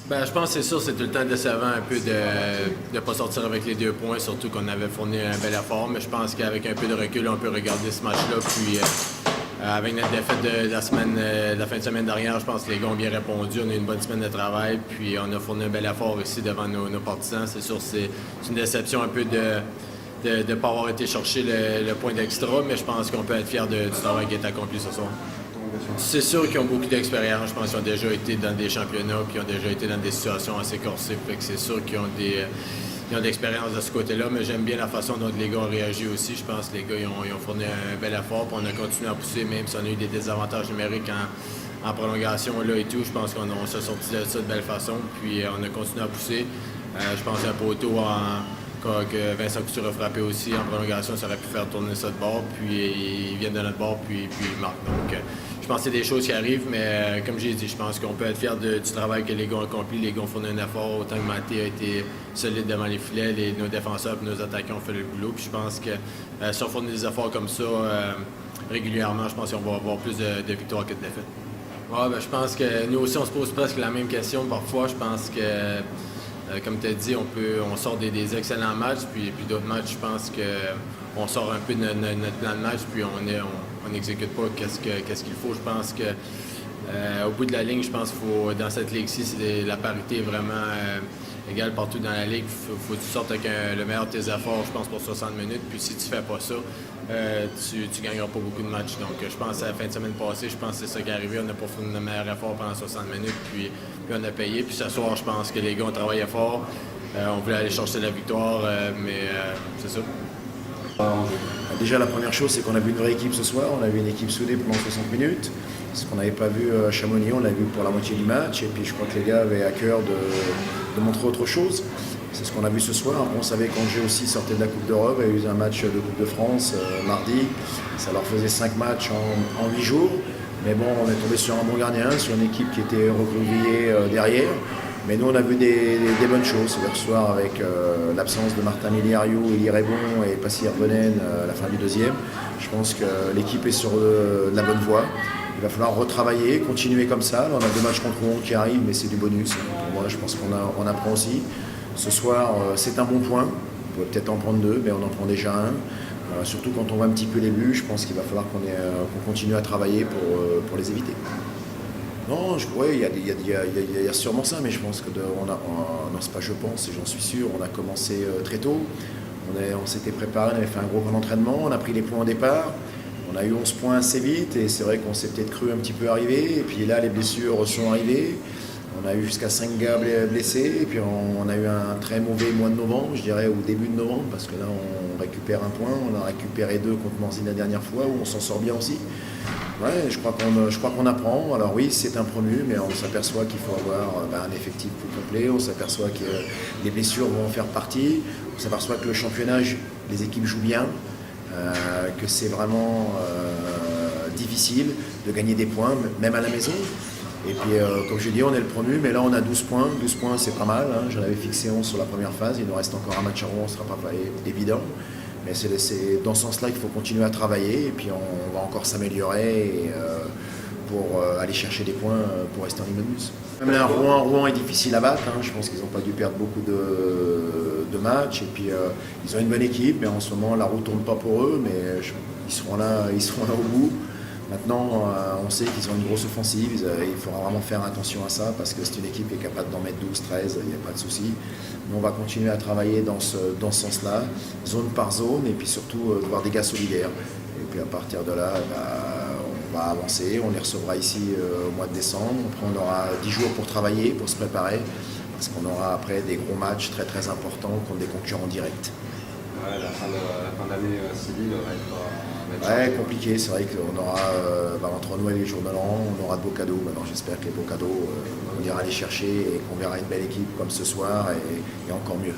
Je pense que c'est sûr, c'est tout le temps décevant un peu de ne pas sortir avec les 2 points, surtout qu'on avait fourni un bel effort. Mais je pense qu'avec un peu de recul, on peut regarder ce match-là. Puis avec notre défaite de la fin de semaine dernière, je pense que les gars ont bien répondu. On a eu une bonne semaine de travail. Puis on a fourni un bel effort ici devant nos partisans. C'est sûr, c'est une déception un peu de ne pas avoir été chercher le point d'extra, mais je pense qu'on peut être fiers du travail qui est accompli ce soir. C'est sûr qu'ils ont beaucoup d'expérience. Je pense qu'ils ont déjà été dans des championnats puis ils ont déjà été dans des situations assez corsées. Fait que c'est sûr qu'ils ont ils ont de l'expérience de ce côté-là, mais j'aime bien la façon dont les gars ont réagi aussi. Je pense que les gars ils ont fourni un bel effort, puis on a continué à pousser, même si on a eu des désavantages numériques en prolongation là et tout. Je pense qu'on s'est sorti de ça de belle façon, puis on a continué à pousser. Je pense un poteau que Vincent Couture a frappé aussi en prolongation, ça aurait pu faire tourner ça de bord, puis ils viennent de notre bord, puis ils marquent. Donc, je pense que c'est des choses qui arrivent, mais comme j'ai dit, je pense qu'on peut être fiers du travail que les gars ont accompli. Les gars ont fourni un effort, autant que Maté a été solide devant les filets, nos défenseurs et nos attaquants ont fait le boulot. Puis je pense que si on fournit des efforts comme ça régulièrement, je pense qu'on va avoir plus de victoires que de défaites. Ouais, je pense que nous aussi, on se pose presque la même question parfois. Je pense que comme tu as dit, on sort des excellents matchs, puis d'autres matchs, je pense qu'on sort un peu de notre plan de match, puis on n'exécute pas qu'est-ce qu'il faut. Je pense que au bout de la ligne, je pense qu'il faut, dans cette ligue-ci, la parité est vraiment égale partout dans la ligue. Faut que tu sortes avec le meilleur de tes efforts, je pense, pour 60 minutes. Puis si tu fais pas ça, tu gagneras pas beaucoup de matchs. Donc je pense à la fin de semaine passée, je pense que c'est ça qui est arrivé. On n'a pas fait le meilleur effort pendant 60 minutes, puis on a payé. Puis ce soir, je pense que les gars ont travaillé fort. On voulait aller chercher la victoire, mais c'est ça. Déjà, la première chose, c'est qu'on a vu une vraie équipe ce soir. On a vu une équipe soudée pendant 60 minutes. Ce qu'on n'avait pas vu à Chamonix, on l'a vu pour la moitié du match. Et puis, je crois que les gars avaient à cœur de montrer autre chose. C'est ce qu'on a vu ce soir. On savait qu'Angers aussi sortait de la Coupe d'Europe. Il y a eu un match de Coupe de France mardi. Ça leur faisait 5 matchs en 8 jours. Mais bon, on est tombé sur un bon gardien, sur une équipe qui était recroquevillée derrière. Mais nous, on a vu des bonnes choses hier soir avec l'absence de Martin Miliario, Elie Rébon et Passy Herbenen à la fin du deuxième. Je pense que l'équipe est sur la bonne voie. Il va falloir retravailler, continuer comme ça. Là, on a 2 matchs contre Rouen qui arrivent, mais c'est du bonus. Pour moi, je pense qu'on apprend aussi. Ce soir, c'est un bon point. On pourrait peut-être en prendre 2, mais on en prend déjà un. Surtout quand on voit un petit peu les buts, je pense qu'il va falloir qu'on continue à travailler pour les éviter. Non, il y a sûrement ça, mais je pense que non, c'est pas je pense, et j'en suis sûr, on a commencé très tôt. On s'était préparé, on avait fait un gros entraînement, on a pris les points au départ. On a eu 11 points assez vite, et c'est vrai qu'on s'est peut-être cru un petit peu arrivé. Et puis là, les blessures sont arrivées. On a eu jusqu'à 5 gars blessés, et puis on a eu un très mauvais mois de novembre, je dirais, au début de novembre, parce que là, on récupère un point. On a récupéré 2 contre Morzine la dernière fois, où on s'en sort bien aussi. Ouais, je crois qu'on apprend. Alors oui, c'est un promu, mais on s'aperçoit qu'il faut avoir un effectif plus complet. On s'aperçoit que les blessures vont en faire partie. On s'aperçoit que le championnat, les équipes jouent bien, que c'est vraiment difficile de gagner des points, même à la maison. Et puis, comme je dis, on est le promu, mais là, on a 12 points. 12 points, c'est pas mal. Hein. J'en avais fixé 11 sur la première phase. Il nous reste encore un match à Rouen, ce ne sera pas évident. Mais c'est dans ce sens-là qu'il faut continuer à travailler. Et puis, on va encore s'améliorer pour aller chercher des points pour rester en bonus. Même là, Rouen est difficile à battre. Hein. Je pense qu'ils n'ont pas dû perdre beaucoup de matchs. Et puis, ils ont une bonne équipe, mais en ce moment, la roue ne tourne pas pour eux. Mais ils seront là au bout. Maintenant, on sait qu'ils ont une grosse offensive, il faudra vraiment faire attention à ça parce que c'est une équipe qui est capable d'en mettre 12, 13, il n'y a pas de souci. Mais on va continuer à travailler dans ce sens-là, zone par zone, et puis surtout de voir des gars solidaires. Et puis à partir de là, on va avancer, on les recevra ici au mois de décembre. Après, on aura 10 jours pour travailler, pour se préparer, parce qu'on aura après des gros matchs très très importants contre des concurrents directs. Ouais, la fin d'année civile va être compliqué. C'est vrai qu'on aura, entre Noël et les jours de l'an, on aura de beaux cadeaux. Maintenant, j'espère que les beaux cadeaux, on ira les chercher et qu'on verra une belle équipe comme ce soir et encore mieux.